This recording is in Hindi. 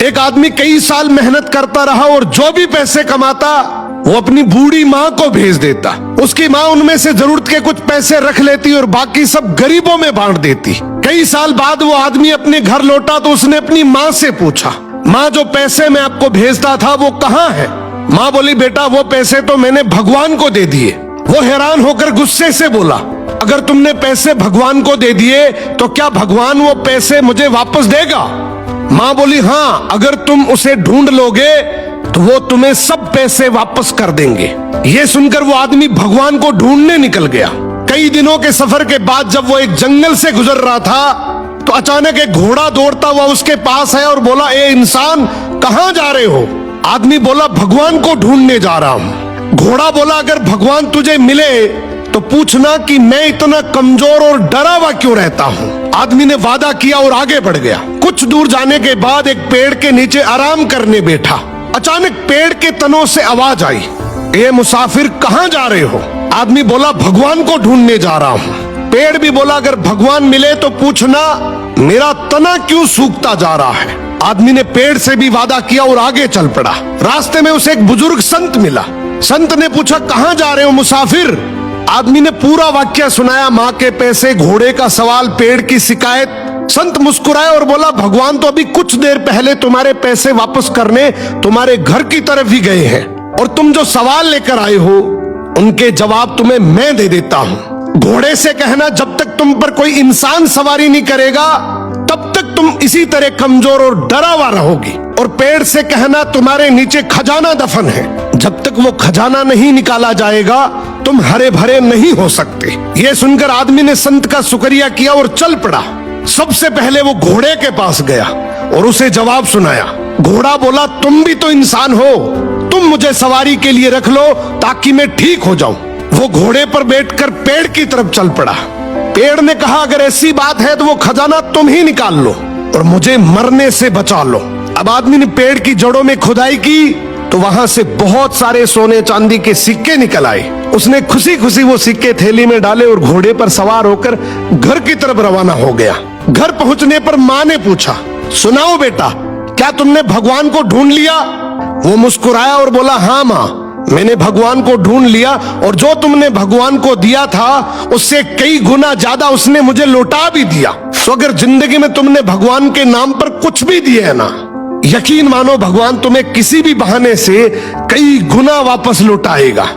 एक आदमी कई साल मेहनत करता रहा और जो भी पैसे कमाता वो अपनी बूढ़ी माँ को भेज देता। उसकी माँ उनमें से जरूरत के कुछ पैसे रख लेती और बाकी सब गरीबों में बांट देती। कई साल बाद वो आदमी अपने घर लौटा तो उसने अपनी माँ से पूछा, माँ जो पैसे मैं आपको भेजता था वो कहाँ है? माँ बोली, बेटा वो पैसे तो मैंने भगवान को दे दिए। वो हैरान होकर गुस्से से बोला, अगर तुमने पैसे भगवान को दे दिए तो क्या भगवान वो पैसे मुझे वापस देगा? माँ बोली, हाँ, अगर तुम उसे ढूंढ लोगे तो वो तुम्हें सब पैसे वापस कर देंगे। ये सुनकर वो आदमी भगवान को ढूंढने निकल गया। कई दिनों के सफर के बाद जब वो एक जंगल से गुजर रहा था तो अचानक एक घोड़ा दौड़ता हुआ उसके पास आया और बोला, ए इंसान, कहाँ जा रहे हो? आदमी बोला, भगवान को ढूंढने जा रहा हूँ। घोड़ा बोला, अगर भगवान तुझे मिले तो पूछना कि मैं इतना कमजोर और डरा हुआ क्यों रहता हूँ। आदमी ने वादा किया और आगे बढ़ गया। कुछ दूर जाने के बाद एक पेड़ के नीचे आराम करने बैठा। अचानक पेड़ के तनों से आवाज आई, ए मुसाफिर, कहाँ जा रहे हो? आदमी बोला, भगवान को ढूंढने जा रहा हूँ। पेड़ भी बोला, अगर भगवान मिले तो पूछना मेरा तना क्यों सूखता जा रहा है। आदमी ने पेड़ से भी वादा किया और आगे चल पड़ा। रास्ते में उसे एक बुजुर्ग संत मिला। संत ने पूछा, कहाँ जा रहे हो मुसाफिर? आदमी ने पूरा वाक्य सुनाया, माँ के पैसे, घोड़े का सवाल, पेड़ की शिकायत। संत मुस्कुराया और बोला, भगवान तो अभी कुछ देर पहले तुम्हारे पैसे वापस करने तुम्हारे घर की तरफ ही गए हैं और तुम जो सवाल लेकर आए हो उनके जवाब तुम्हें मैं दे देता हूँ। घोड़े से कहना, जब तक तुम पर कोई इंसान सवारी नहीं करेगा तब तक तुम इसी तरह कमजोर और डरा हुआ रहोगी। और पेड़ से कहना, तुम्हारे नीचे खजाना दफन है, जब तक वो खजाना नहीं निकाला जाएगा तुम हरे भरे नहीं हो सकते। ये सुनकर आदमी ने संत का शुक्रिया किया और चल पड़ा। सबसे पहले वो घोड़े के पास गया और उसे जवाब सुनाया। घोड़ा बोला, तुम भी तो इंसान हो, तुम मुझे सवारी के लिए रख लो ताकि मैं ठीक हो जाऊं। वो घोड़े पर बैठकर पेड़ की तरफ चल पड़ा। पेड़ ने कहा, अगर ऐसी बात है तो वो खजाना तुम ही निकाल लो और मुझे मरने से बचा लो। अब आदमी ने पेड़ की जड़ों में खुदाई की तो वहां से बहुत सारे सोने चांदी के सिक्के निकल आए। उसने खुशी खुशी वो सिक्के थैली में डाले और घोड़े पर सवार होकर घर की तरफ रवाना हो गया। घर पहुंचने पर माँ ने पूछा, सुनाओ बेटा, क्या तुमने भगवान को ढूंढ लिया? वो मुस्कुराया और बोला, हाँ माँ, मैंने भगवान को ढूंढ लिया और जो तुमने भगवान को दिया था उससे कई गुना ज्यादा उसने मुझे लौटा भी दिया। तो अगर जिंदगी में तुमने भगवान के नाम पर कुछ भी दिया है ना, यकीन मानो भगवान तुम्हें किसी भी बहाने से कई गुना वापस लौटाएगा।